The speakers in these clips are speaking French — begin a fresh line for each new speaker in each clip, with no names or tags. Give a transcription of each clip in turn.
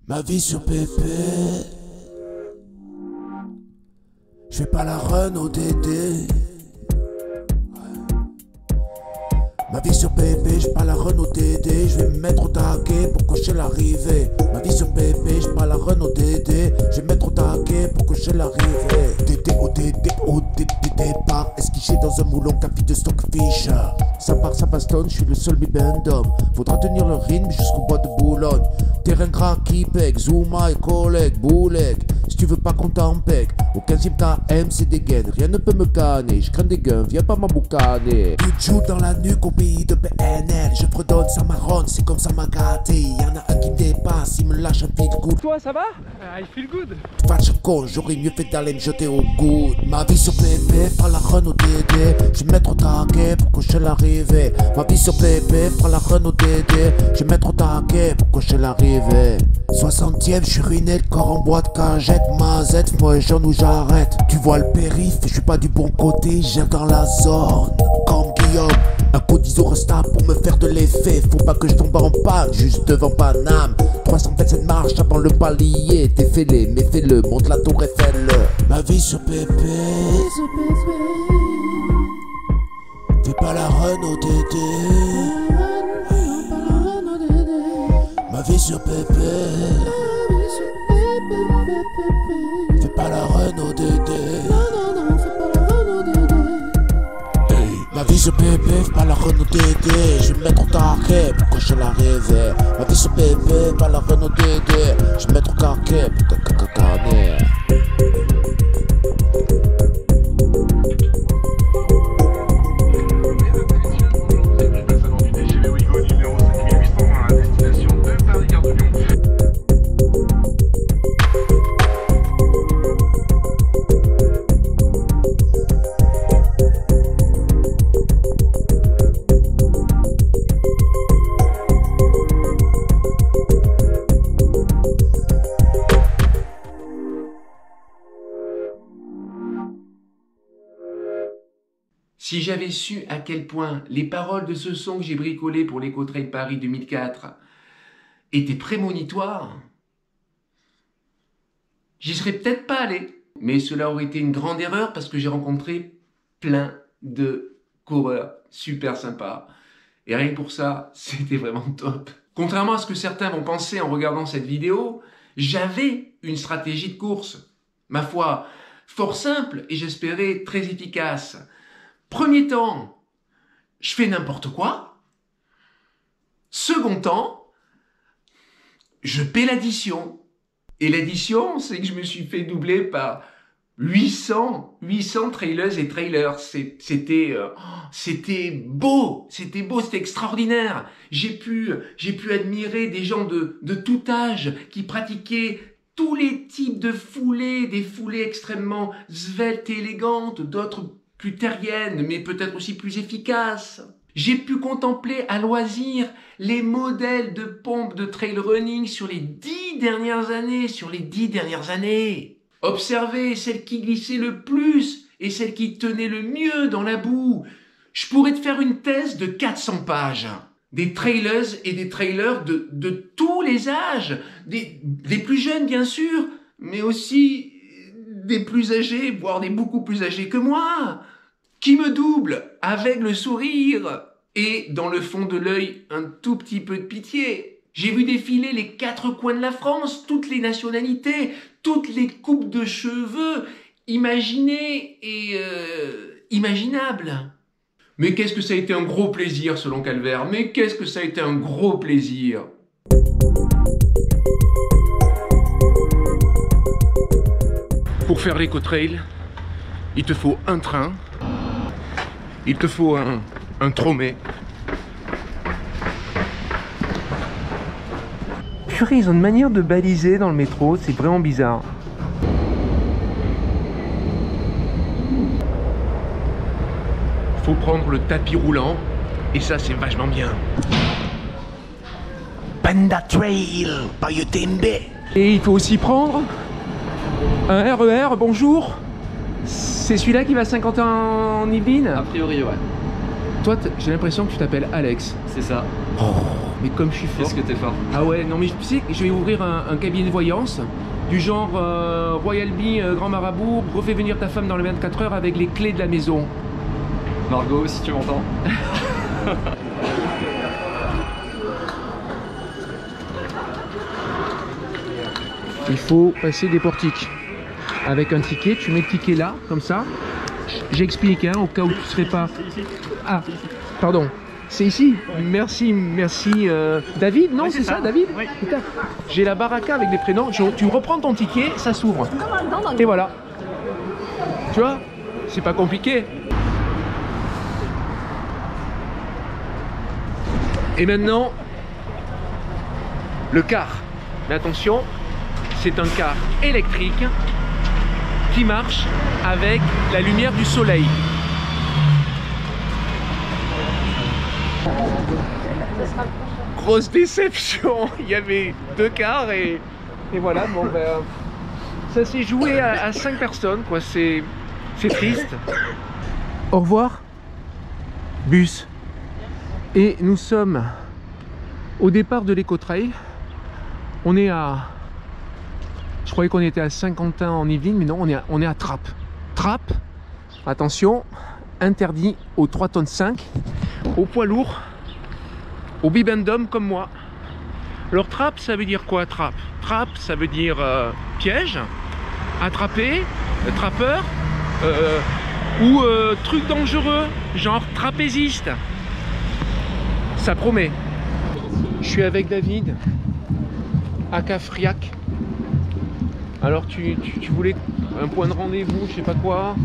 Ma vie sur PP. Je fais pas la run au DD. Ma vie sur PP, je pas la run au DD. Je vais me mettre au taquet pour cocher l'arrivée. Ma vie sur PP, je pas la run au DD. Je vais me mettre au taquet pour cocher l'arrivée. DD au DD au DD départ. Esquiché dans un moulon capi de stockfish. Ça part, ça bastonne, je suis le seul bibendum. Faudra tenir le rythme jusqu'au bois de Boulogne. Terrain gras qui pègue, Zouma et collègue, Bouleg. Si tu veux pas qu'on t'empêche, au 15e KM c'est des gaines, rien ne peut me canner. Je crains des gains, viens pas m'emboucaner. Tu te joues dans la nuque au pays de PNL. Je fredonne, ça marronne, c'est comme ça m'a gâté. Y'en a un qui me dépasse, il me lâche un feel good.
Toi ça va? I feel good.
Fâche con, j'aurais mieux fait d'aller me jeter au good. Ma vie sur PP, pas la run au DD. Je vais mettre au taquet pour cocher l'arrivée. Ma vie sur PP, pas la run au DD. Je vais mettre au taquet pour cocher l'arrivée. 60e, je suis ruiné, le corps en bois de cagette. Mazette, moi et Jean où j'arrête. Tu vois le périph', je suis pas du bon côté, j'aime dans la zone. Comme Guillaume, un coup d'Isorostar pour me faire de l'effet. Faut pas que je tombe en panne, juste devant Paname. 327 marches avant le palier. T'es fêlé, mais fais-le, monte la tour Eiffel. Ma vie sur PP. Fais pas la run au DD. Ma vie sur PP. Fais pas la run au DD. Hey. Ma vie sur PP, fais pas la run au DD. Je vais me mettre au taquet pour cocher l'arrivée. Ma vie sur PP, fais pas la run au DD. Je vais me mettre au taquet pour cacacaner.
Si j'avais su à quel point les paroles de ce son que j'ai bricolé pour l'Eco-Trail Paris 2004 étaient prémonitoires, j'y serais peut-être pas allé. Mais cela aurait été une grande erreur parce que j'ai rencontré plein de coureurs super sympas. Et rien que pour ça, c'était vraiment top. Contrairement à ce que certains vont penser en regardant cette vidéo, j'avais une stratégie de course. Ma foi, fort simple et j'espérais très efficace. Premier temps, je fais n'importe quoi. Second temps, je paie l'addition. Et l'addition, c'est que je me suis fait doubler par 800 trailers et trailers. C'était beau, c'était extraordinaire. J'ai pu admirer des gens de tout âge qui pratiquaient tous les types de foulées, des foulées extrêmement sveltes et élégantes, d'autres plus terrienne, mais peut-être aussi plus efficace. J'ai pu contempler à loisir les modèles de pompes de trail running sur les 10 dernières années. Observer celles qui glissaient le plus et celles qui tenaient le mieux dans la boue. Je pourrais te faire une thèse de 400 pages. Des trailers et des trailers de tous les âges. Des plus jeunes, bien sûr, mais aussi des plus âgés, voire des beaucoup plus âgés que moi, qui me doublent avec le sourire et dans le fond de l'œil un tout petit peu de pitié. J'ai vu défiler les 4 coins de la France, toutes les nationalités, toutes les coupes de cheveux, imaginées et imaginables. Mais qu'est-ce que ça a été un gros plaisir selon Calvaire, mais qu'est-ce que ça a été un gros plaisir. Pour faire l'Eco-Trail, il te faut un train, il te faut un tromé. Purée, ils ont une manière de baliser dans le métro, c'est vraiment bizarre. Faut prendre le tapis roulant, et ça c'est vachement bien.
Panda Trail by UTMB.
Et il faut aussi prendre un RER, bonjour. C'est celui-là qui va à Saint-Quentin en Yvelines?
A priori, ouais.
Toi, j'ai l'impression que tu t'appelles Alex.
C'est ça.
Oh,
Mais comme je suis fort.
Qu'est-ce que t'es fort?
Ah ouais, non mais tu sais, je vais ouvrir un cabinet de voyance du genre Royal Bee, Grand Marabout, refais venir ta femme dans les 24 heures avec les clés de la maison.
Margot, si tu m'entends.
Il faut passer des portiques. Avec un ticket, tu mets le ticket là, comme ça. J'explique, hein, au cas où tu ne serais pas... Ah, pardon. C'est ici. Merci, merci. David, non, c'est ça, David?
Oui.
Putain. J'ai la baraka avec les prénoms. Tu reprends ton ticket, ça s'ouvre. Et voilà. Tu vois? C'est pas compliqué. Et maintenant, le car. Mais attention, c'est un car électrique qui marche avec la lumière du soleil. Grosse déception, il y avait 2 cars et voilà, bon ben, ça s'est joué à 5 personnes, quoi, c'est triste. Au revoir, bus. Et nous sommes au départ de l'Écotrail. On est à... Je croyais qu'on était à Saint-Quentin en Yvelines, mais non, on est à Trappes. Trappes, attention, interdit aux 3 tonnes 5, aux poids lourds, aux bibendum comme moi. Alors trappe, ça veut dire quoi, trappe? Trappe, ça veut dire piège, attraper, trappeur, ou truc dangereux, genre trapéziste. Ça promet. Je suis avec David à Cafriac. Alors tu voulais un point de rendez-vous, je sais pas quoi.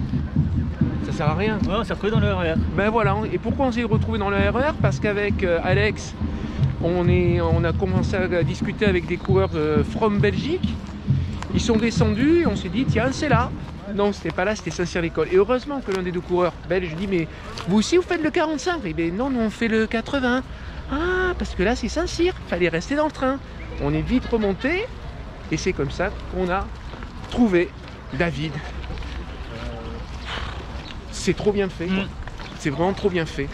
Ça sert à rien.
Ouais, on s'est retrouvé dans le RER.
Ben voilà, et pourquoi on s'est retrouvé dans le RER? Parce qu'avec Alex, on a commencé à discuter avec des coureurs from Belgique. Ils sont descendus et on s'est dit, tiens, c'est là. Non, c'était pas là, c'était Saint-Cyr-l'École. Et heureusement que l'un des 2 coureurs belges dit, mais vous aussi vous faites le 45? Et ben non, nous on fait le 80. Ah, parce que là c'est Saint-Cyr, fallait rester dans le train. On est vite remonté et c'est comme ça qu'on a trouvé David. C'est trop bien fait, c'est vraiment trop bien fait.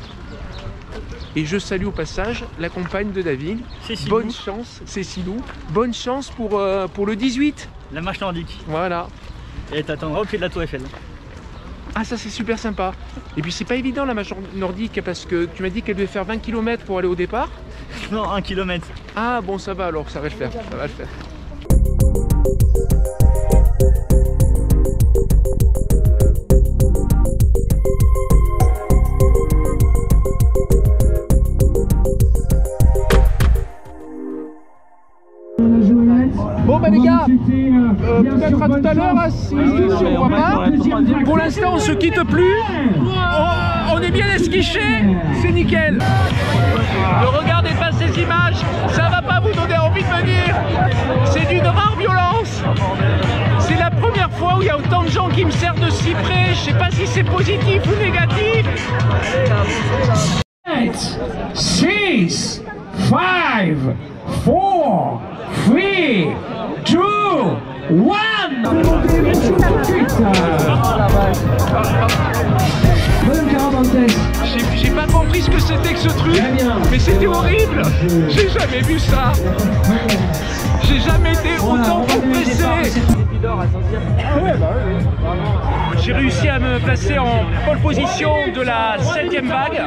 Et je salue au passage la compagne de David.
Cécilou.
Bonne chance, Cécilou. Bonne chance pour le 18.
La marche nordique.
Voilà.
Et elle t'attendra au pied de la Tour Eiffel.
Ah, ça c'est super sympa. Et puis c'est pas évident la marche nordique parce que tu m'as dit qu'elle devait faire 20 km pour aller au départ.
Non, 1 km.
Ah bon, ça va alors, ça va le faire, ça va le faire. Bon ben les gars, peut-être à tout à l'heure, hein, si on voit pas. Pour l'instant on se quitte plus, on est bien esquiché, c'est nickel. Ne regardez pas ces images, ça va pas vous donner envie de venir. C'est d'une rare violence. C'est la première fois où il y a autant de gens qui me servent de si près, je sais pas si c'est positif ou négatif.
7, 6, 5, 4, 3, 2, 1.
J'ai pas compris ce que c'était que ce truc, mais c'était horrible. J'ai jamais vu ça. J'ai jamais été autant compressé. J'ai réussi à me placer en pole position de la 7e vague.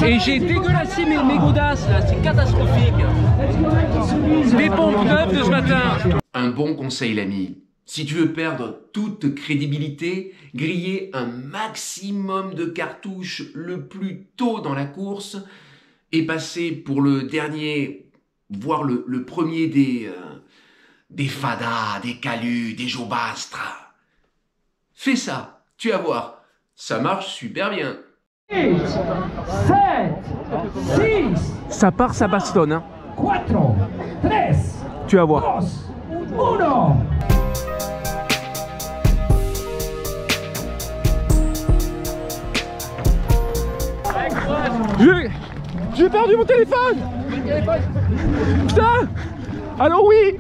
Et j'ai dégueulassé mes godasses là, c'est catastrophique. Des pompes neuves de ce matin. Un bon conseil l'ami. Si tu veux perdre toute crédibilité, griller un maximum de cartouches le plus tôt dans la course et passer pour le dernier, voire le premier des fadas, des calus, des jobastres. Fais ça, tu vas voir, ça marche super bien.
8, 7, 6,
Ça part, ça bastonne, hein.
4, 3,
Tu vas voir.
2, 1.
J'ai perdu mon téléphone. Putain. Alors oui.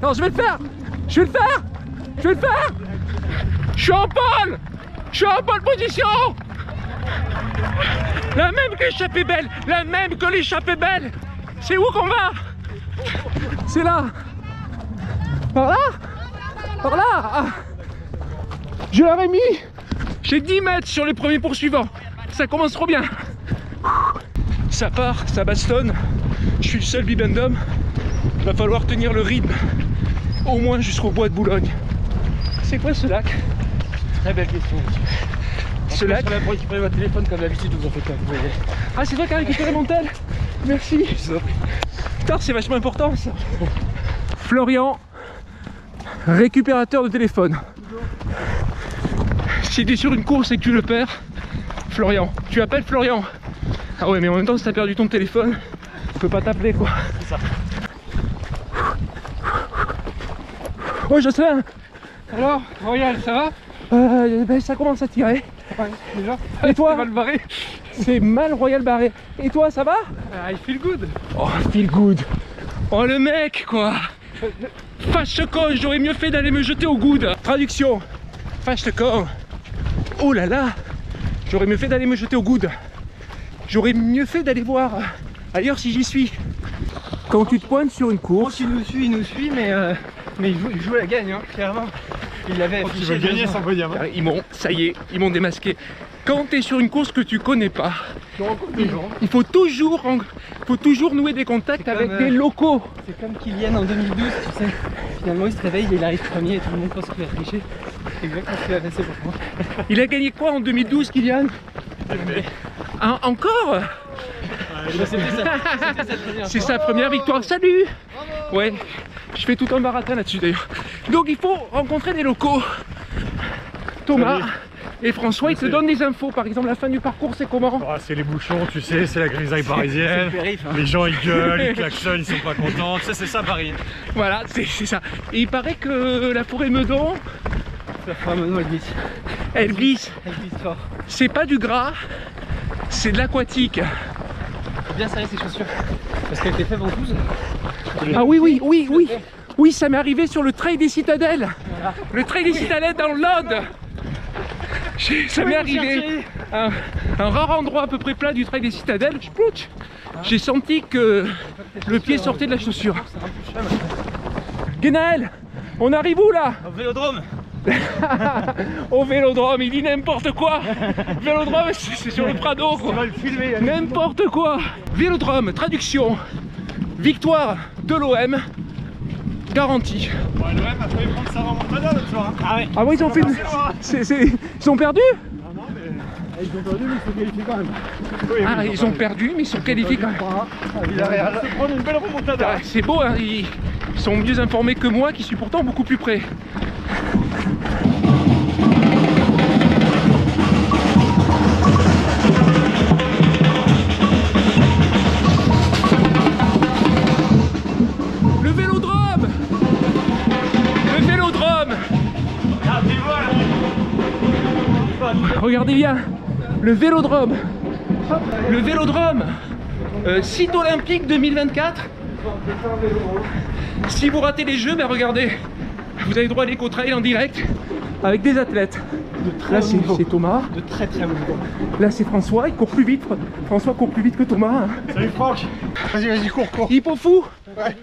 Non, je vais le faire. Je vais le faire. Je vais le faire. Je suis en pole. Je suis en pole position.
La même que l'échappée belle. La même que l'échappée belle. C'est où qu'on va? C'est là. Par là? Par là ah. Je l'aurais mis. J'ai 10 mètres sur les premiers poursuivants. Ça commence trop bien. Ça part, ça bastonne. Je suis le seul bibendum. Va falloir tenir le rythme. Au moins jusqu'au bois de Boulogne. C'est quoi ce lac?
Très belle question.
Ce lac.
Je vais récupérer votre téléphone comme d'habitude, vous en faites pas.
Ah, c'est toi qui as récupéré mon tel? Merci. Putain, c'est vachement important ça. Florian, récupérateur de téléphone. Si tu es sur une course et que tu le perds, Florian, tu appelles Florian. Ah ouais, mais en même temps, si tu as perdu ton téléphone, on peut pas t'appeler quoi.
C'est ça.
Oh, Jocelyn.
Alors, Royal, ça va?
Ben, ça commence à tirer.
Ouais, déjà.
Et toi?
C'est mal barré.
C'est mal Royal barré. Et toi, ça va?
I feel good.
Oh, feel good. Oh, le mec, quoi. Fâche le con, j'aurais mieux fait d'aller me jeter au good. Traduction. Fâche le con. Oh là là. J'aurais mieux fait d'aller me jeter au good. J'aurais mieux fait d'aller voir ailleurs si j'y suis. Quand tu te pointes sur une course...
Il nous suit, mais il joue la gagne, hein, clairement. Il l'avait affiché.
Tu veux gagner sans podium.
Ils m'ont, ça y est, ils m'ont démasqué. Quand tu es sur une course que tu connais pas, il faut toujours nouer des contacts avec des locaux.
C'est comme Kylian en 2012, tu sais. Finalement, il se réveille, il arrive premier et tout le monde pense qu'il a triché. C'est exactement ce qu'il a fait pour moi.
Il a gagné quoi en 2012, Kylian? Encore? C'est sa première victoire. Salut! Ouais, je fais tout un baratin là-dessus d'ailleurs. Donc il faut rencontrer des locaux. Thomas et François, ils te donnent des infos. Par exemple, la fin du parcours, c'est comment?
Ah, c'est les bouchons, tu sais, c'est la grisaille parisienne.
C'est le périph', hein.
Les gens ils gueulent, ils klaxonnent, ils sont pas contents. Tu sais, c'est ça Paris.
Voilà, c'est ça. Et il paraît que la forêt Meudon,
Elle glisse.
elle glisse.
Elle glisse fort.
C'est pas du gras, c'est de l'aquatique.
Faut bien serrer ses chaussures. Parce qu'elle était fait ventouse.
Ah oui, oui, ça m'est arrivé sur le trail des citadelles. Voilà. Le trail des citadelles dans l'Aude. Ça m'est arrivé un rare endroit à peu près plat du trail des citadelles. J'ai senti que le pied sortait de la chaussure. Guénaël, on arrive où là?
Au Vélodrome.
Au Vélodrome, il dit n'importe quoi. Vélodrome, c'est sur le Prado quoi. N'importe quoi. Vélodrome, traduction. Victoire de l'OM garantie.
Ouais, l'OM a failli prendre sa remontada l'autre soir.
Ah ouais.
Ah ouais, ils ont fait ils ont perdu?
Non, mais ils ont perdu, mais ils sont qualifiés quand même. Oui,
Ah, ils ont perdu, mais ils sont qualifiés quand même.
Il a se prendre une belle remontada.
Ah, c'est beau, hein, ils sont mieux informés que moi qui suis pourtant beaucoup plus près. Le Vélodrome! Le Vélodrome! Regardez bien, le Vélodrome! Le Vélodrome! Site olympique 2024. Si vous ratez les jeux, ben regardez, vous avez droit à l'éco-trail en direct avec des athlètes. Là c'est Thomas.
De très très haut niveau.
Là c'est François, il court plus vite. François court plus vite que Thomas. Hein.
Salut Franck. Vas-y, cours.
Hippo fou.
Ouais.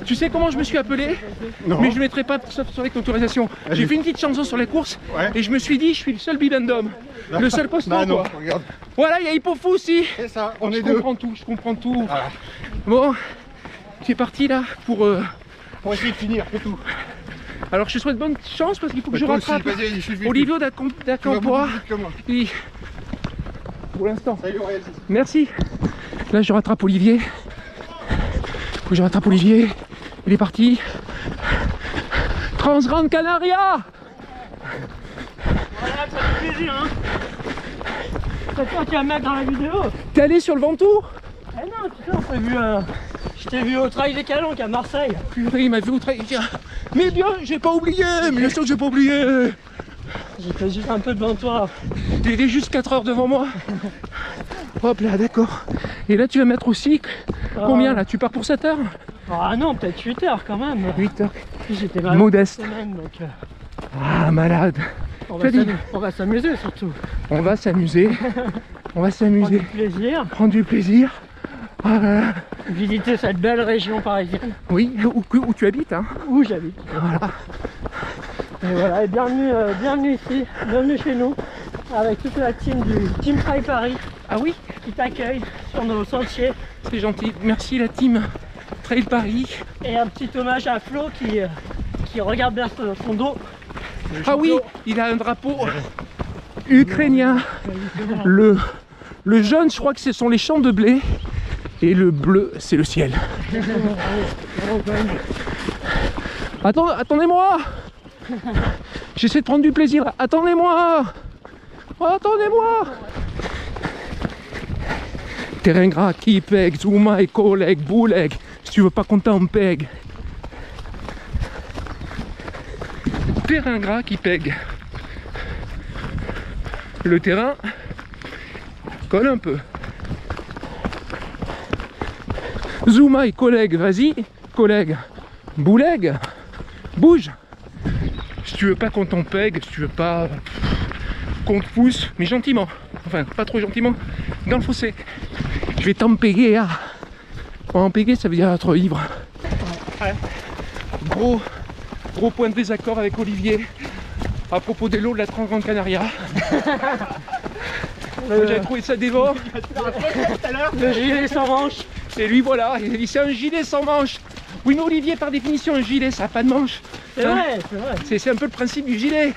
Tu sais comment je me suis appelé?
Non.
Mais je ne mettrai pas sauf sur l'autorisation. J'ai fait une petite chanson sur les courses et je me suis dit je suis le seul bibendum. Le seul posto
Bah non,
quoi.
regarde.
Voilà, il y a Hippo fou aussi.
C'est ça, on
Je
est deux.
comprends tout.
Voilà.
Bon, tu es parti là pour...
Pour essayer de finir, c'est tout.
Alors je te souhaite bonne chance parce qu'il faut que je
Toi aussi,
rattrape
vas-y, je suis vite.
Olivio
Tu vas beaucoup
d'Acampora.
plus vite que moi.
Oui. Pour l'instant.
Salut Aurélien.
Merci. Là je rattrape Olivier. Faut que je rattrape Olivier. Il est parti. Transgrande Canaria.
Voilà, ça fait plaisir, hein. C'est toi qui vas me mettre dans la vidéo.
T'es allé sur le Ventoux?
Eh non, tu sais, on s'est vu, je t'ai vu au Trail des Calanques à Marseille.
Purée, il m'a vu au trail. Mais bien, j'ai pas oublié. Mais bien sûr que j'ai pas oublié.
J'étais juste un peu devant toi.
Il était juste 4 heures devant moi. Hop là, d'accord. Et là tu vas mettre aussi combien là? Tu pars pour 7 heures?
Ah non, peut-être 8 heures quand même.
8 heures.
J'étais vraiment
Modeste.
semaine, donc,
Ah, malade.
On va s'amuser surtout.
On va s'amuser. On va
Prendre
s'amuser.
du plaisir.
Prendre du plaisir. Ah là là.
Visiter cette belle région parisienne
Oui, où tu habites, hein.
où j'habite.
Voilà.
Et voilà, et bienvenue ici, bienvenue chez nous, avec toute la team du Team Trail Paris
Ah oui,
qui t'accueille sur nos sentiers.
c'est gentil. Merci la team Trail Paris.
Et un petit hommage à Flo qui regarde bien son dos.
Ah oui, il a un drapeau ukrainien. Le jaune, je crois que ce sont les champs de blé. Et le bleu, c'est le ciel. Attendez-moi. J'essaie de prendre du plaisir. Attendez-moi. Oh, attendez-moi. Terrain gras, qui peg, Zuma et collègue, bouleg. Si tu veux pas qu'on t'en peg. Terrain gras qui peg. Le terrain colle un peu. Zuma et collègue, vas-y, collègue, bouleg, bouge. Si tu veux pas qu'on t'en pègue, si tu veux pas qu'on te pousse, mais gentiment, enfin pas trop gentiment, dans le fossé. Je vais t'en péguer, hein. En péguer, ça veut dire être ivre. Ouais. Gros point de désaccord avec Olivier à propos des lots de la Transgrande Canaria. J'avais trouvé ça dévore.
Le gilet sans manche.
Et lui voilà, il dit c'est un gilet sans manche. Oui mais Olivier par définition un gilet ça n'a pas de manche.
C'est vrai, c'est vrai.
C'est un peu le principe du gilet.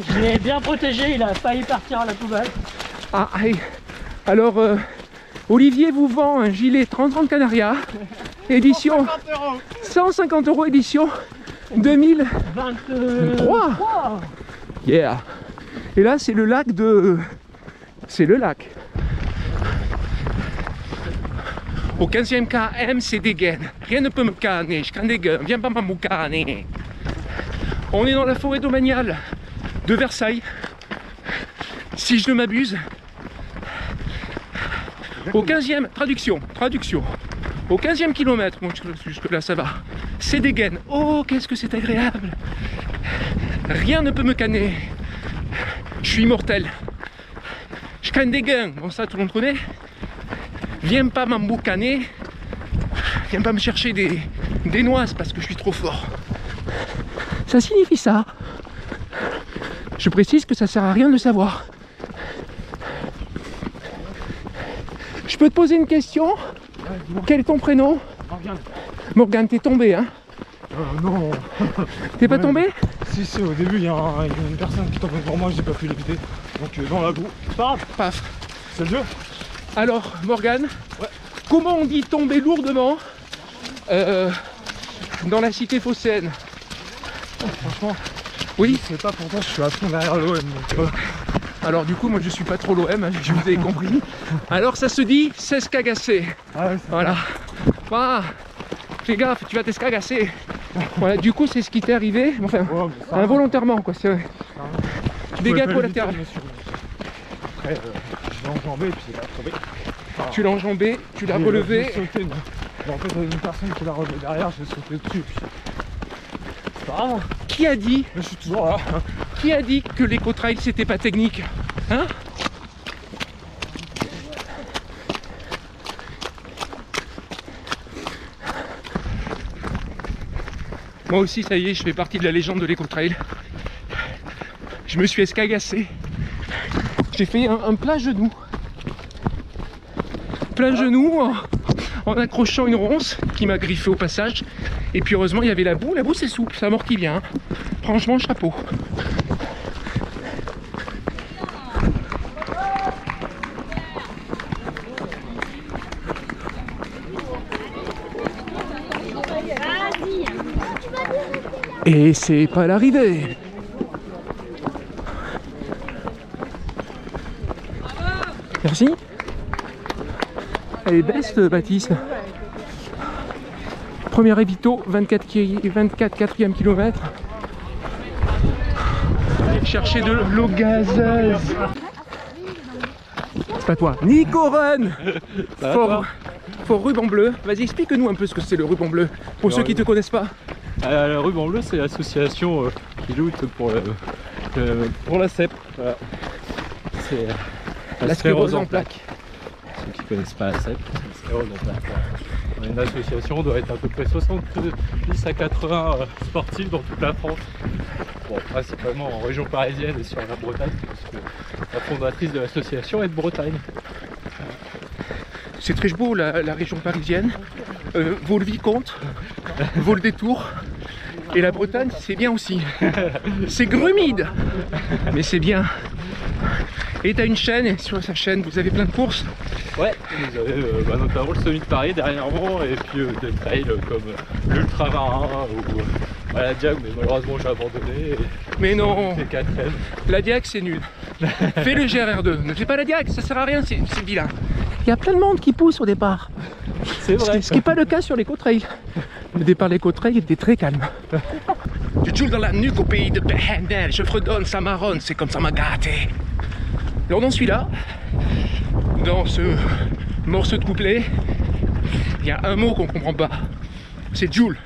Je l'ai bien protégé, il a failli partir à la poubelle.
Ah hey. Alors Olivier vous vend un gilet Transgrande Canaria, édition 150 € édition 2023. Yeah. Et là c'est le lac de... C'est le lac. Au 15e KM, c'est des gaines. Rien ne peut me canner. Je canne des gaines. Viens pas m'emboucaner. On est dans la forêt domaniale de Versailles. Si je ne m'abuse. Au 15e, traduction. Au 15e kilomètre, bon, jusque là ça va. C'est des gaines. Oh, qu'est-ce que c'est agréable. Rien ne peut me canner. Je suis immortel. Je canne des gains. Bon, ça tout le monde connaît. Viens pas m'emboucaner. Viens pas me chercher des noises parce que je suis trop fort. Ça signifie ça. Je précise que ça sert à rien de le savoir. Je peux te poser une question? Quel est ton prénom?
Morgane.
Morgane, t'es tombé, hein?
Non.
T'es pas tombé?
Si, au début, il y a une personne qui tombe devant moi, j'ai pas pu l'éviter. Donc, dans la boue. C'est pas grave.
Paf.
C'est le jeu.
Alors, Morgane,
ouais.
Comment on dit tomber lourdement dans la cité phocéenne?
Franchement,
oui.
Je sais pas, pourtant je suis à fond derrière l'OM.
Alors du coup, moi je suis pas trop l'OM, hein, je vous ai compris. Alors ça se dit s'escagasser.
Ah ouais,
voilà. Ah, fais gaffe, tu vas t'escagasser. Voilà, du coup c'est ce qui t'est arrivé, enfin, involontairement quoi. Dégâts collatéraux.
Après, je l'ai enjambé et puis il a tombé. Enfin,
tu l'as enjambé, tu l'as relevé.
En fait, il y a une personne qui l'a relevé derrière, j'ai sauté dessus. Puis... C'est pas grave.
Qui a dit?
Mais je suis toujours là.
Qui a dit que l'éco-trail c'était pas technique? Hein? Moi aussi, ça y est, je fais partie de la légende de l'éco-trail. Je me suis escagassé. J'ai fait un plein genou. Plein genou en accrochant une ronce qui m'a griffé au passage. Et puis heureusement, il y avait la boue. La boue, c'est souple, ça amortit bien. Hein. Franchement, chapeau. Et c'est pas l'arrivée. Merci. Elle est best, Baptiste. Premier évito, 24 4e kilomètre. Chercher de l'eau gazeuse. C'est pas toi. Nico Run. Fort ruban bleu. Vas-y, explique-nous un peu ce que c'est le ruban bleu, pour ceux qui ne te connaissent pas.
Le ruban bleu, c'est l'association qui lutte pour
pour la CEP, voilà. C'est
La sclérose en plaques.
Ceux qui ne connaissent pas la CEP, la sclérose en plaques. On est une association, on doit être à peu près 70 à 80 sportifs dans toute la France. Bon, principalement en région parisienne et sur la Bretagne, parce que la fondatrice de l'association est de Bretagne.
C'est très beau la région parisienne, vaut le Vicomte, vaut le détour. Et la Bretagne, c'est bien aussi. C'est grumide, mais c'est bien. Et t'as une chaîne, et sur sa chaîne, vous avez plein de courses.
Ouais, vous avez notamment le Semi de Paris dernièrement, et puis des trails comme l'Ultramarin ou la Diag, mais malheureusement j'ai abandonné.
Mais non,
T4M.
la Diag c'est nul. Fais le GR2, ne fais pas la Diag, ça sert à rien, c'est vilain. Il y a plein de monde qui pousse au départ.
C'est vrai.
Ce qui n'est pas le cas sur l'éco-trail. Le départ de l'éco-trail était très calme. Du Joule dans la nuque au pays de Behendel, je fredonne, ça marronne, c'est comme ça m'a gâté. Alors dans celui-là, dans ce morceau de couplet, il y a un mot qu'on ne comprend pas. C'est Joule.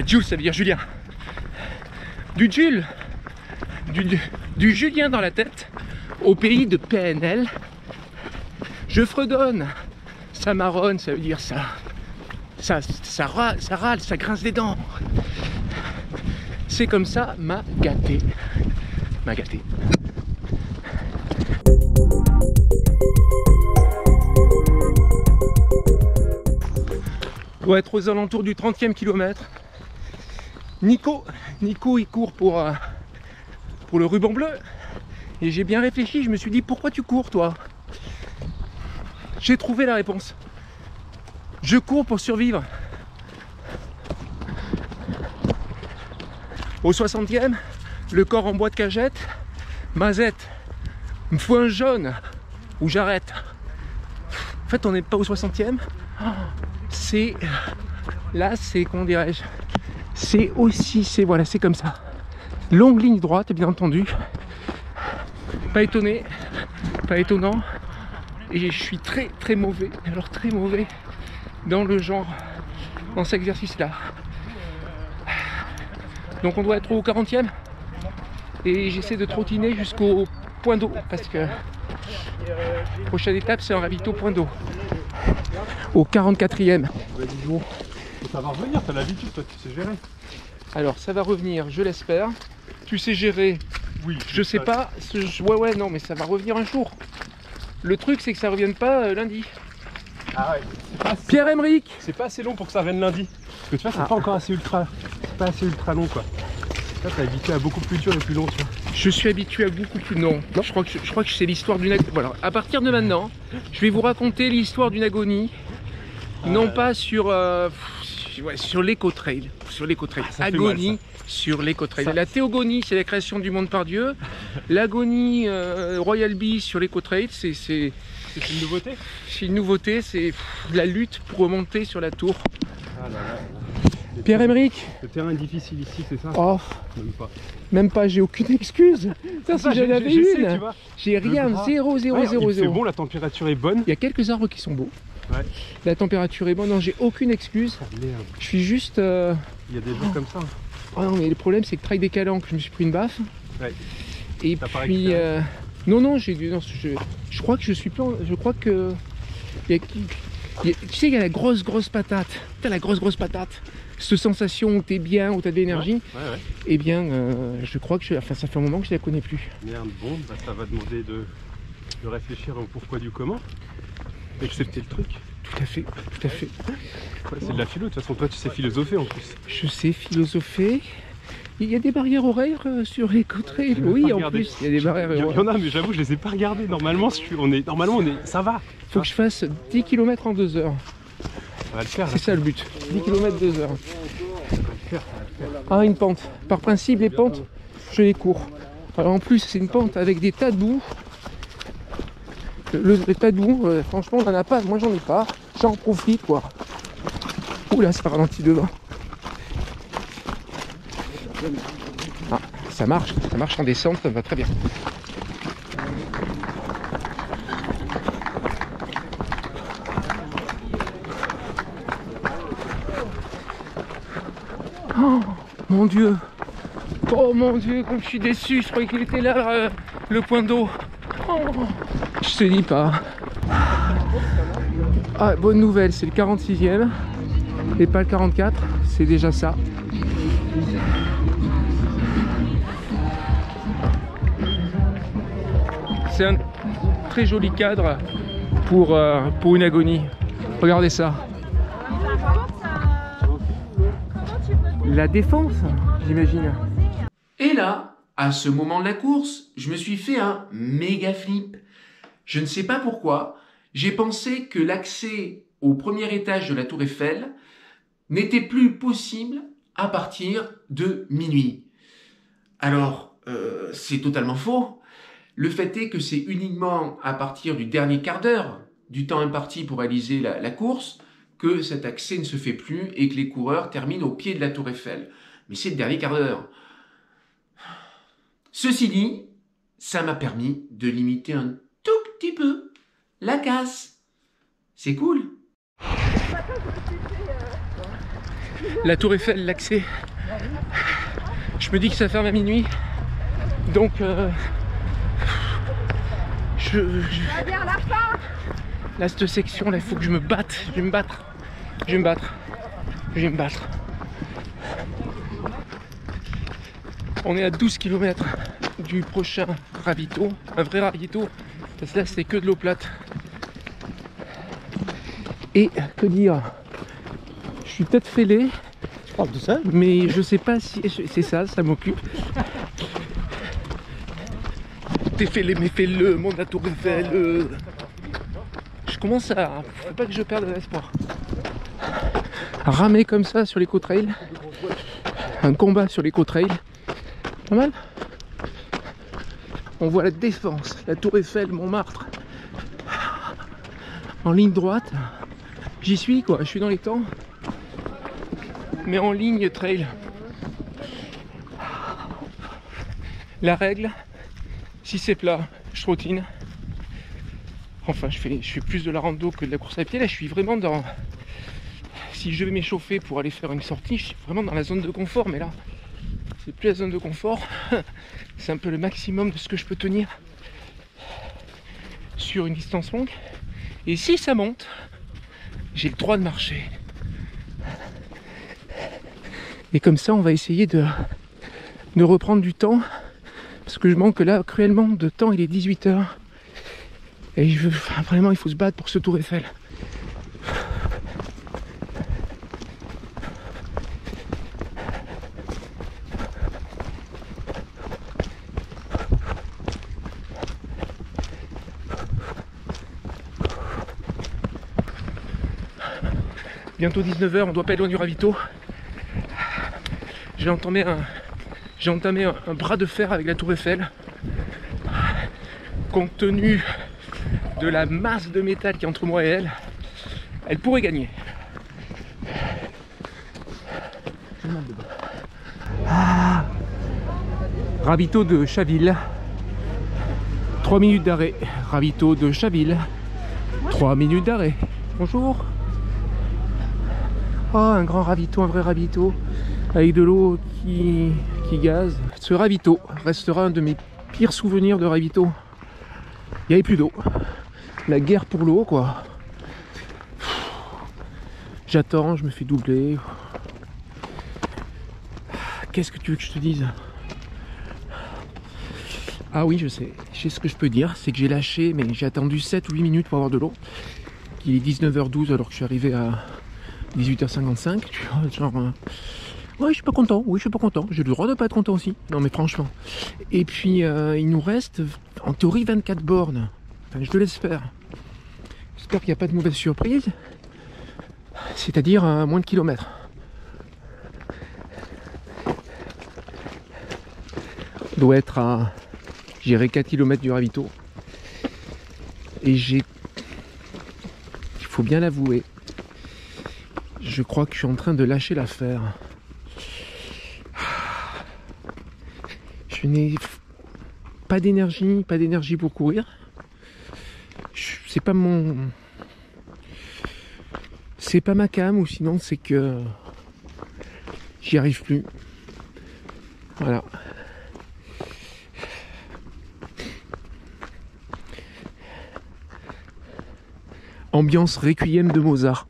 Joule, ça veut dire Julien. Du Jules, du Julien dans la tête, au pays de PNL, je fredonne. Ça marronne, ça veut dire ça râle, ça grince des dents. C'est comme ça, m'a gâté. M'a gâté. On doit être aux alentours du 30e kilomètre. Nico il court pour le ruban bleu. Et j'ai bien réfléchi, je me suis dit pourquoi tu cours toi? J'ai trouvé la réponse. Je cours pour survivre. Au 60e, le corps en bois de cagette, mazette, me faut un jaune ou j'arrête. En fait, on n'est pas au 60e. C'est là, c'est comment dirais-je, c'est aussi, voilà, c'est comme ça. Longue ligne droite, bien entendu. Pas étonné, pas étonnant. Et je suis très mauvais, alors très mauvais dans le genre, dans cet exercice-là. Donc on doit être au 40e et j'essaie de trottiner jusqu'au point d'eau parce que prochaine étape c'est un ravito point d'eau. Au 44e.
Ça va revenir, t'as l'habitude, toi tu sais gérer.
Alors ça va revenir, je l'espère. Tu sais gérer?
Oui.
Je sais pas. Ouais, non, mais ça va revenir un jour. Le truc, c'est que ça ne revienne pas lundi.
Ah ouais.
Pierre-Emerick.
C'est pas assez long pour que ça revienne lundi. Parce que tu vois, c'est pas encore assez ultra. C'est pas assez ultra long quoi. Là, t'es habitué à beaucoup plus dur et plus long, tu vois.
Je suis habitué à beaucoup plus. Non. Je crois que c'est l'histoire d'une agonie. Voilà. À partir de maintenant, je vais vous raconter l'histoire d'une agonie. Non pas sur sur l'éco-trail. Sur l'éco-trail. Agonie. Sur l'éco-trail. La théogonie, c'est la création du monde par Dieu. L'agonie Royal Bee sur l'éco-trail, c'est
une nouveauté.
C'est une nouveauté, c'est la lutte pour remonter sur la tour.
Ah là là.
Pierre-Emerick.
Le terrain est difficile ici, c'est ça?
Oh, même pas, j'ai aucune excuse. Ça, si j'en avais une, j'ai rien, 0.
C'est bon, la température est bonne.
Il y a quelques arbres qui sont beaux.
Ouais.
La température est bonne, non, j'ai aucune excuse.
Merde.
Je suis juste.
Il y a des jours comme ça.
Oh non, mais le problème c'est que trail des calanques, je me suis pris une baffe.
Ouais.
Et puis non, je crois que je suis plein. Je crois que tu sais, il y a la grosse patate. T'as la grosse patate. Cette sensation où t'es bien, où t'as de l'énergie.
Ouais.
Eh bien, je crois que ça fait un moment que je la connais plus.
Merde, bon, bah, ça va demander de réfléchir au pourquoi du comment. Accepter le truc.
Tout à fait.
Ouais, c'est de la philo, de toute façon, toi tu sais philosopher en plus.
Je sais philosopher. Il y a des barrières horaires sur les côtés. Oui, en plus, il y a des barrières horaires.
Il y en a, mais j'avoue, je les ai pas regardées. Normalement, ça va.
Faut que je fasse 10 km en 2 heures.
On va le faire.
C'est ça le but. 10 km 2 heures. Ah, une pente. Par principe, les pentes, je les cours. Alors en plus, c'est une pente avec des tas de boue. Le tas de boue, franchement, on n'en a pas. Moi, j'en ai pas. J'en profite, quoi. Oula, ça ralentit devant. Ah, ça marche en descente, ça va très bien. Oh, mon Dieu. Oh mon dieu, comme je suis déçu, je croyais qu'il était là, le point d'eau. Oh, je te dis pas. Ah, bonne nouvelle, c'est le 46e et pas le 44, c'est déjà ça. C'est un très joli cadre pour une agonie. Regardez ça. La défense, j'imagine.
Et là, à ce moment de la course, je me suis fait un méga flip. Je ne sais pas pourquoi, j'ai pensé que l'accès au premier étage de la Tour Eiffel n'était plus possible à partir de minuit. Alors, c'est totalement faux. Le fait est que c'est uniquement à partir du dernier quart d'heure du temps imparti pour réaliser la course que cet accès ne se fait plus et que les coureurs terminent au pied de la Tour Eiffel. Mais c'est le dernier quart d'heure. Ceci dit, ça m'a permis de limiter un tout petit peu la casse. C'est cool.
La Tour Eiffel, l'accès. Je me dis que ça ferme à minuit. Donc, là, cette section, là, il faut que je me batte. Je vais me battre. Je vais me battre. Je vais me battre. On est à 12 km du prochain ravito. Un vrai ravito. Parce que là, c'est que de l'eau plate. Et, que dire, je suis peut-être fêlé.
Tu parles de ça?
Mais je sais pas si... C'est ça, ça m'occupe. T'es fêlé, mais fais-le, mon la Tour Eiffel. Je commence à... Faut pas que je perde l'espoir. Ramer comme ça sur l'éco-trail. Un combat sur l'éco-trail. Pas mal. On voit la défense, la Tour Eiffel, Montmartre. En ligne droite. J'y suis quoi, je suis dans les temps. Mais en ligne trail. La règle, si c'est plat, je trottine. Enfin, je fais plus de la rando que de la course à pied. Là, je suis vraiment dans... Si je vais m'échauffer pour aller faire une sortie, je suis vraiment dans la zone de confort. Mais là, c'est plus la zone de confort. C'est un peu le maximum de ce que je peux tenir sur une distance longue. Et si ça monte, j'ai le droit de marcher. Et comme ça, on va essayer de reprendre du temps. Parce que je manque là cruellement de temps, il est 18 h. Et vraiment, il faut se battre pour ce Tour Eiffel. Bientôt 19 h, on doit pas être loin du ravito. J'ai entamé un bras de fer avec la Tour Eiffel. Compte tenu de la masse de métal qui est entre moi et elle, elle pourrait gagner. Ah, ravito de Chaville. 3 minutes d'arrêt. Ravito de Chaville. 3 minutes d'arrêt. Bonjour. Oh, un grand ravito, un vrai ravito. Avec de l'eau qui gaze. Ce ravito restera un de mes pires souvenirs de ravito. Il n'y avait plus d'eau. La guerre pour l'eau, quoi. J'attends, je me fais doubler. Qu'est-ce que tu veux que je te dise? Ah oui, je sais ce que je peux dire, c'est que j'ai lâché, mais j'ai attendu 7 ou 8 minutes pour avoir de l'eau. Il est 19 h 12 alors que je suis arrivé à 18 h 55. Tu vois, genre... Ouais, je suis pas content, oui, je suis pas content. J'ai le droit de pas être content aussi. Non, mais franchement. Et puis, il nous reste, en théorie, 24 bornes. Enfin, je l'espère. J'espère qu'il n'y a pas de mauvaise surprise. C'est-à-dire moins de kilomètres. On doit être à, j'irai 4 km du ravito. Et il faut bien l'avouer, je crois que je suis en train de lâcher l'affaire. Je n'ai pas d'énergie pour courir. C'est pas ma cam, ou sinon c'est que j'y arrive plus.
Voilà. Ambiance Requiem de Mozart.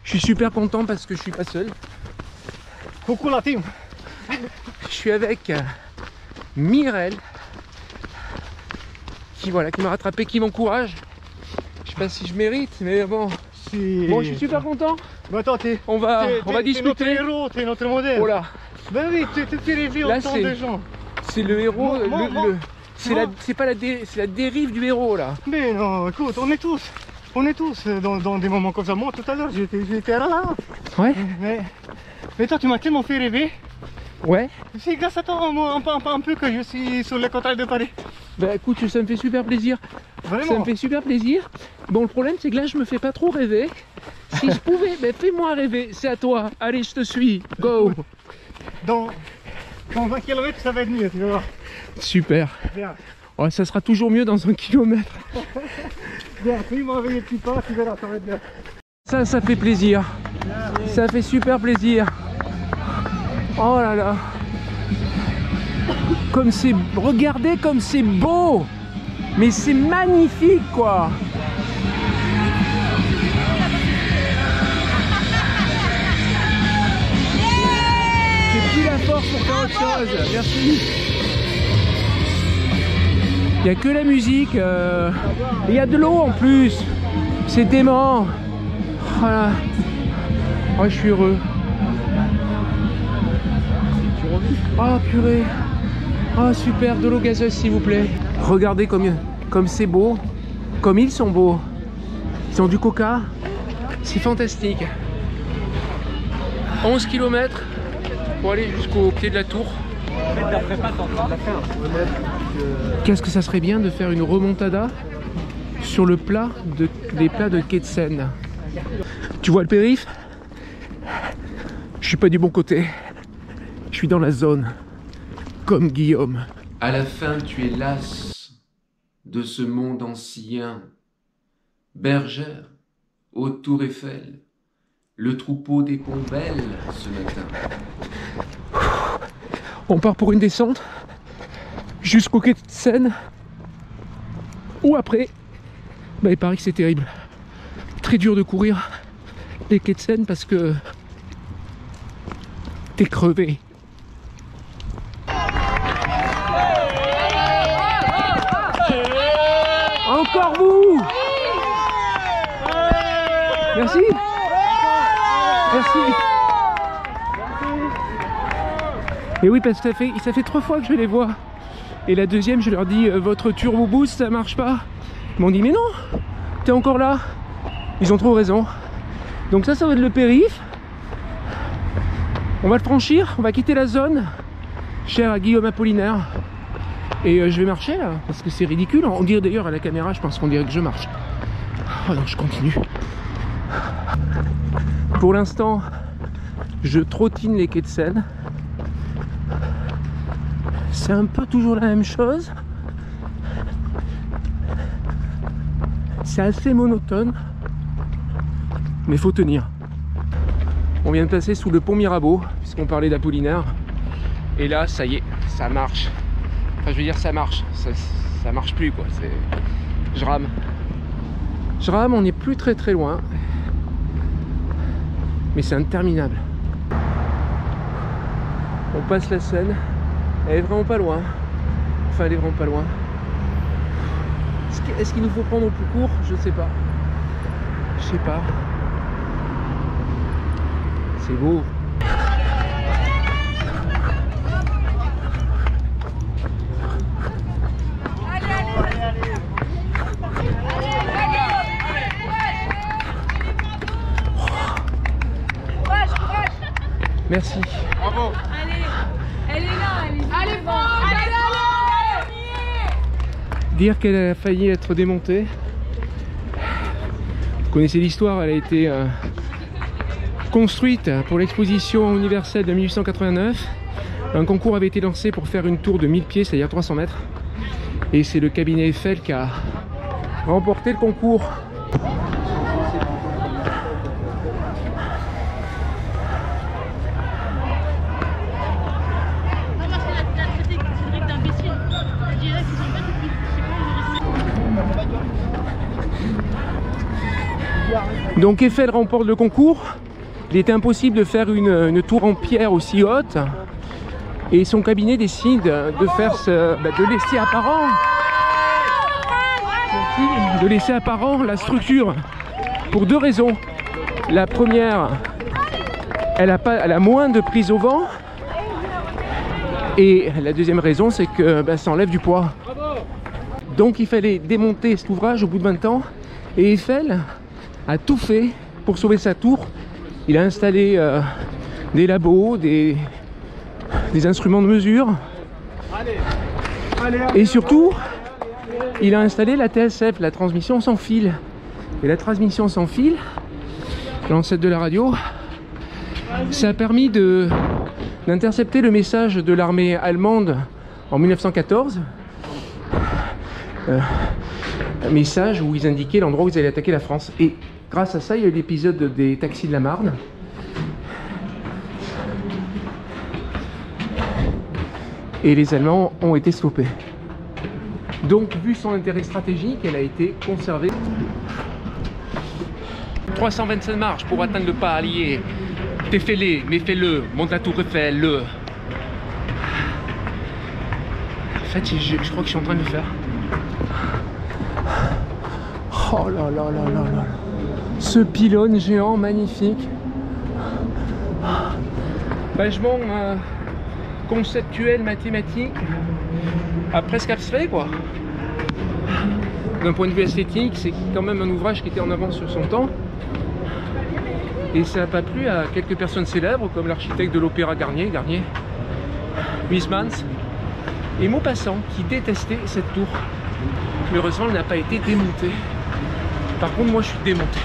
Je suis super content parce que je suis pas seul.
Coucou la team.
Je suis avec Mirel qui m'a rattrapé, qui m'encourage. Je sais pas si je mérite, mais bon. Bon, je suis super content.
Bah attends,
on va discuter.
T'es notre héros, t'es notre modèle.
Oh là.
Ben oui, tu fais rêver autant de gens.
C'est le héros. C'est la dérive du héros là.
Mais non, écoute, on est tous dans des moments comme ça. Moi tout à l'heure j'étais là.
Ouais.
Mais toi tu m'as tellement fait rêver.
Ouais.
C'est grâce à toi un peu que je suis sur le côté de Paris.
Bah écoute, ça me fait super plaisir.
Vraiment.
Ça me fait super plaisir. Bon, le problème c'est que là je me fais pas trop rêver. Si je pouvais, ben fais-moi rêver, c'est à toi. Allez, je te suis, go.
Dans 20 km ça va être mieux, tu vas voir.
Super.
Bien.
Ouais, ça sera toujours mieux dans 1 kilomètre.
Bien, fais-moi réveiller petit pas, tu verras, ça va être bien.
Ça fait plaisir. Ça fait super plaisir. Oh là là. Comme c'est... Regardez comme c'est beau. Mais c'est magnifique quoi. J'ai plus la force pour faire autre chose. Merci. Il n'y a que la musique. Il y a de l'eau en plus. C'est dément. Voilà. Oh, je suis heureux. Oh purée. Oh super, de l'eau gazeuse s'il vous plaît. Regardez comme c'est beau. Comme ils sont beaux. Ils ont du coca. C'est fantastique. 11 km pour aller jusqu'au pied de la tour. Qu'est-ce que ça serait bien de faire une remontada sur le plat des plats de quai de Seine. Tu vois le périph'? Je suis pas du bon côté. Je suis dans la zone, comme Guillaume. À la fin, tu es las de ce monde ancien. Bergère, aux tours Eiffel, le troupeau des pombelles ce matin. On part pour une descente jusqu'au quai de Seine. Ou après, bah, il paraît que c'est terrible. Très dur de courir les quais de Seine parce que t'es crevé. Encore vous! Merci! Merci! Et oui, parce que ça fait 3 fois que je les vois. Et la deuxième, je leur dis votre turbo boost ça marche pas. Ils m'ont dit mais non, t'es encore là. Ils ont trop raison. Donc ça va être le périph'. On va le franchir, on va quitter la zone chère à Guillaume Apollinaire. Et je vais marcher là, parce que c'est ridicule. On dirait d'ailleurs à la caméra, je pense qu'on dirait que je marche. Oh non, je continue. Pour l'instant, je trottine les quais de Seine. C'est un peu toujours la même chose. C'est assez monotone. Mais faut tenir. On vient de passer sous le pont Mirabeau, puisqu'on parlait d'Apollinaire. Et là, ça y est, ça marche. Enfin, je veux dire, ça marche. Ça marche plus, quoi. Je rame. Je rame, on n'est plus très très loin. Mais c'est interminable. On passe la Seine. Elle est vraiment pas loin. Enfin, elle est vraiment pas loin. Est-ce qu'il nous faut prendre au plus court? Je sais pas. Je sais pas. C'est beau. Merci.
Bravo. Allez, elle est là, allez,
Dire qu'elle a failli être démontée. Vous connaissez l'histoire, elle a été construite pour l'exposition universelle de 1889. Un concours avait été lancé pour faire une tour de 1000 pieds, c'est-à-dire 300 mètres. Et c'est le cabinet Eiffel qui a remporté le concours.
Donc Eiffel remporte le concours. Il était impossible de faire une tour en pierre aussi haute. Et son cabinet décide de faire de laisser apparent la structure pour deux raisons. La première, elle a moins de prise au vent. Et la deuxième raison, c'est que ça enlève du poids. Donc il fallait démonter cet ouvrage au bout de 20 ans. Et Eiffel a tout fait pour sauver sa tour. Il a installé des labos, des instruments de mesure. Et surtout, il a installé la TSF, la transmission sans fil. Et la transmission sans fil, l'ancêtre de la radio, ça a permis d'intercepter le message de l'armée allemande en 1914. Un message où ils indiquaient l'endroit où ils allaient attaquer la France. Et grâce à ça, il y a eu l'épisode des taxis de la Marne. Et les Allemands ont été stoppés. Donc, vu son intérêt stratégique, elle a été conservée. 327 marches pour atteindre le pas allié. T'es fêlé, mais fais-le. Monte la tour Eiffel, le. En fait, je crois que je suis en train de le faire. Oh là là là là là. Ce pylône géant magnifique. Vachement conceptuel, mathématique. Presque abstrait quoi. D'un point de vue esthétique, c'est quand même un ouvrage qui était en avance sur son temps. Et ça n'a pas plu à quelques personnes célèbres comme l'architecte de l'Opéra Garnier, Huysmans, et Maupassant qui détestait cette tour. Heureusement, elle n'a pas été démontée. Par contre, moi je suis démonté.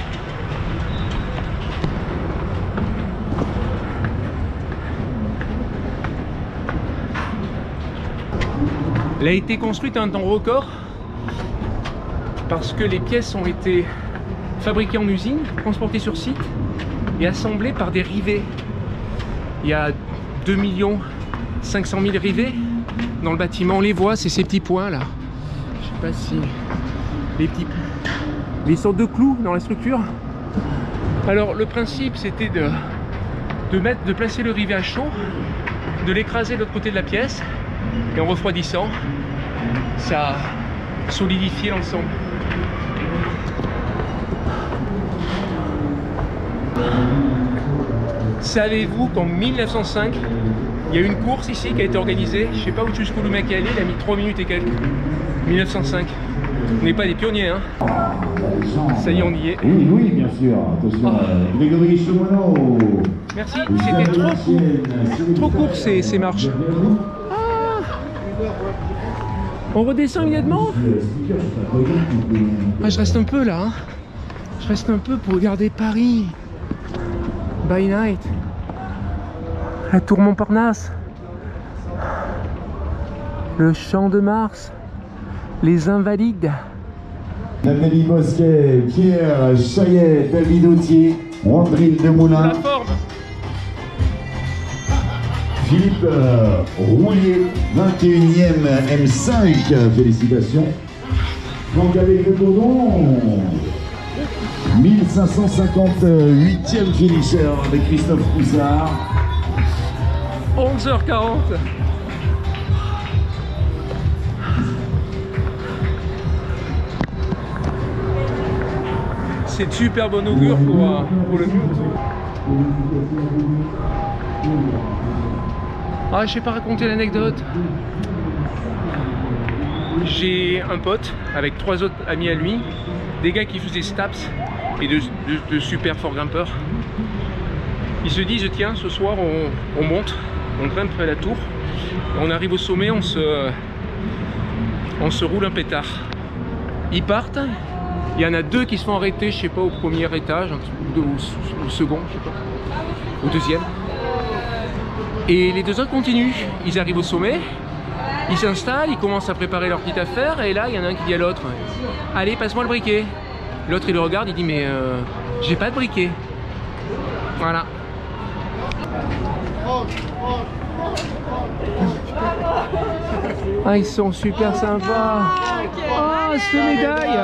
Elle a été construite à un temps record parce que les pièces ont été fabriquées en usine, transportées sur site et assemblées par des rivets. Il y a 2 500 000 rivets dans le bâtiment. On les voit, c'est ces petits points là. Je sais pas si... les sortes de clous dans la structure. Alors le principe c'était de placer le rivet à chaud, de l'écraser de l'autre côté de la pièce et en refroidissant ça solidifiait l'ensemble. Savez-vous qu'en 1905 il y a une course ici qui a été organisée, je sais pas où jusqu'où le mec est allé, il a mis 3 minutes et quelques. 1905. On n'est pas des pionniers, hein. Ça y est, on y est.
Oui, oui, bien sûr. Attention, Grégory Chaumonot.
Merci, c'était trop court ces marches. Ah, on redescend immédiatement. Ah, je reste un peu là, hein. Je reste un peu pour regarder Paris. By night. La tour Montparnasse. Le champ de Mars. Les Invalides.
Nathalie Bosquet, Pierre Chaillet, David Autier, Andrine Demoulin.
La forme.
Philippe Roulier, 21e M5, félicitations. Donc avec le Bourdon, 1558e finisher avec Christophe Poussard.
11h40. C'est de super bon augure pour le mur. Ah, je sais pas raconter l'anecdote. J'ai un pote avec 3 autres amis à lui, des gars qui faisaient STAPS et de super forts grimpeurs. Ils se disent tiens, ce soir on monte, on grimpe la tour, on arrive au sommet, on se roule un pétard. Ils partent. Il y en a 2 qui se font arrêter, je sais pas, au premier étage, ou au second, je sais pas, au deuxième. Et les 2 autres continuent. Ils arrivent au sommet, ils s'installent, ils commencent à préparer leur petite affaire, et là, il y en a un qui dit à l'autre, allez, passe-moi le briquet. L'autre, il le regarde, il dit, mais j'ai pas de briquet. Voilà. Ah, ils sont super sympas. Ah, cette médaille.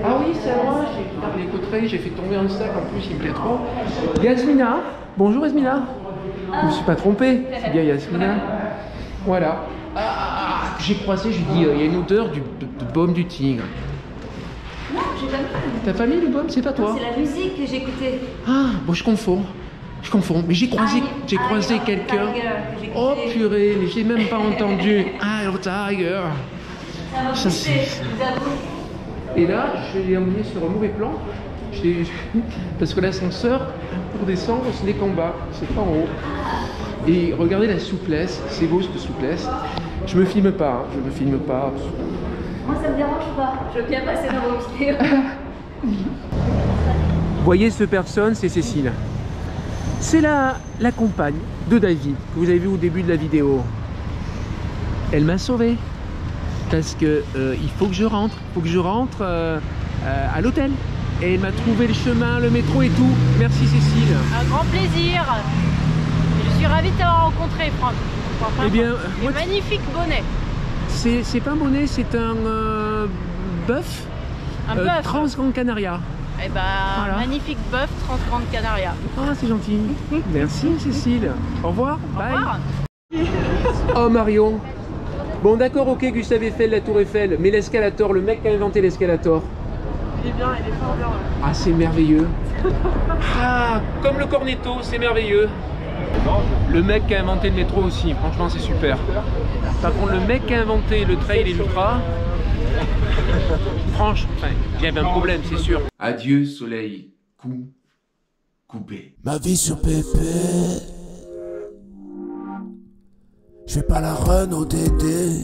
Ah oui, c'est à moi, j'ai les coteries, j'ai fait tomber un sac, en plus il me plaît trop. Yasmina, bonjour Yasmina. Je me suis pas trompé, c'est bien Yasmina. Voilà. Ah, j'ai croisé, je lui dis, il y a une odeur de baume du tigre.
Non, j'ai pas mis.
Ta famille le baume, c'est pas toi?
C'est la musique que j'écoutais.
Ah, bon je confonds. Je confonds, mais j'ai croisé quelqu'un. Oh purée, mais j'ai même pas entendu. Ah, Tiger. Ça c'est. Et là, je l'ai emmené sur un mauvais plan. Parce que l'ascenseur, pour descendre, c'est des combats, c'est pas en haut. Et regardez la souplesse, c'est beau cette souplesse. Je me filme pas, hein, je me filme pas.
Moi ça me dérange pas, je veux bien passer dans vos vidéos.
Voyez cette personne, c'est Cécile. C'est la compagne de David, que vous avez vu au début de la vidéo. Elle m'a sauvé. Parce que il faut que je rentre, à l'hôtel. Et elle m'a trouvé le chemin, le métro et tout. Merci Cécile.
Un grand plaisir. Je suis ravie de t'avoir rencontré, Franck. Enfin,
eh bien,
magnifique bonnet.
C'est pas un bonnet, c'est un bœuf.
Un bœuf.
Trans-Grande Canaria.
Eh ben,
voilà.
Magnifique bœuf Trans-Grande Canaria.
Ah, c'est gentil. Merci Cécile. Au revoir. Bye.
Au revoir.
Oh Marion. Bon d'accord, ok, Gustave Eiffel, la tour Eiffel, mais l'escalator, le mec qui a inventé l'escalator.
Il est bien, il est fort bien.
Ah, c'est merveilleux. Ah, comme le cornetto, c'est merveilleux. Le mec qui a inventé le métro aussi, franchement c'est super. Par contre, le mec qui a inventé le trail et l'ultra, franchement, il y avait un problème, c'est sûr. Adieu soleil coupé.
Ma vie sur PP. Je fais pas la run au DD.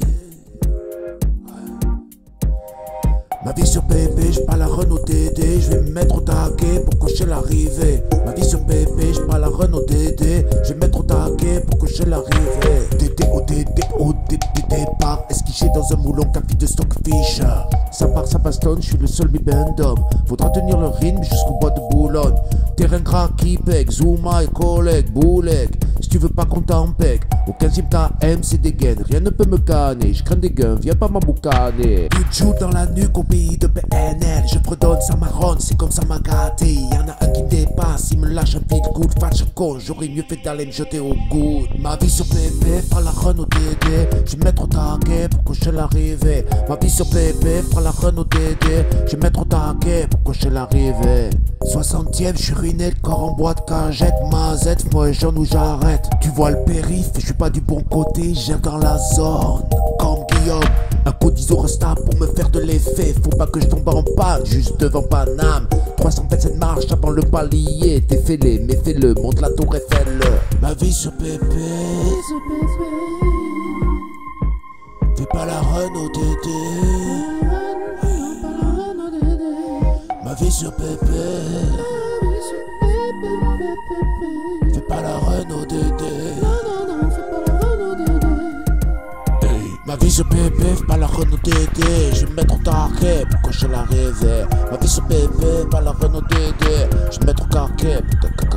Ma vie sur PP, je pas la run au DD. Je vais me mettre au taquet pour cocher l'arrivée. Ma vie sur PP, je pas la run au DD. Je vais me mettre au taquet pour cocher l'arrivée. DD au DD au DD départ. Esquiché dans un moulon café de stockfish. Ça part, ça bastonne, je suis le seul bibendum. Faudra tenir le rythme jusqu'au bois de Boulogne. Terrain gras qui pègue, Zouma et collègue, Boulek. Si tu veux pas qu'on t'empêche, au 15e KM c'est des gaines, rien ne peut me canner. Je crains des gains, viens pas m'emboucaner. Tu te joues dans la nuque au pays de PNL. Je fredonne, ça marronne, c'est comme ça m'a gâté. Y'en a un qui me dépasse, il me lâche un vide coup de fâche con. J'aurais mieux fait d'aller me jeter au goût. Ma vie sur PP, fera la run au DD. Je vais mettre au taquet pour cocher l'arrivée. Ma vie sur PP, fera la run au DD. Je vais mettre au taquet pour cocher l'arrivée. 60e, je suis ruiné, le corps en boîte cagette. Ma Z, moi et jaune où j'arrête. Tu vois le périph', je suis pas du bon côté, j'ai dans la zone. Comme Guillaume, un coup d'ISO resta pour me faire de l'effet. Faut pas que je tombe en panne, juste devant Paname. 327 marches avant le palier. T'es fêlé, mais fais-le, monte la tour Eiffel. Ma vie sur PP. Fais pas la run au DD. Ma vie sur PP. Fais pas la run au DD. Hey. Ma vie sur PP, fais pas la run au DD. Je vais me mettre au taquet pour cocher l'arrivée. Ma vie sur PP, pas la run au DD. Je vais me mettre au taquet pour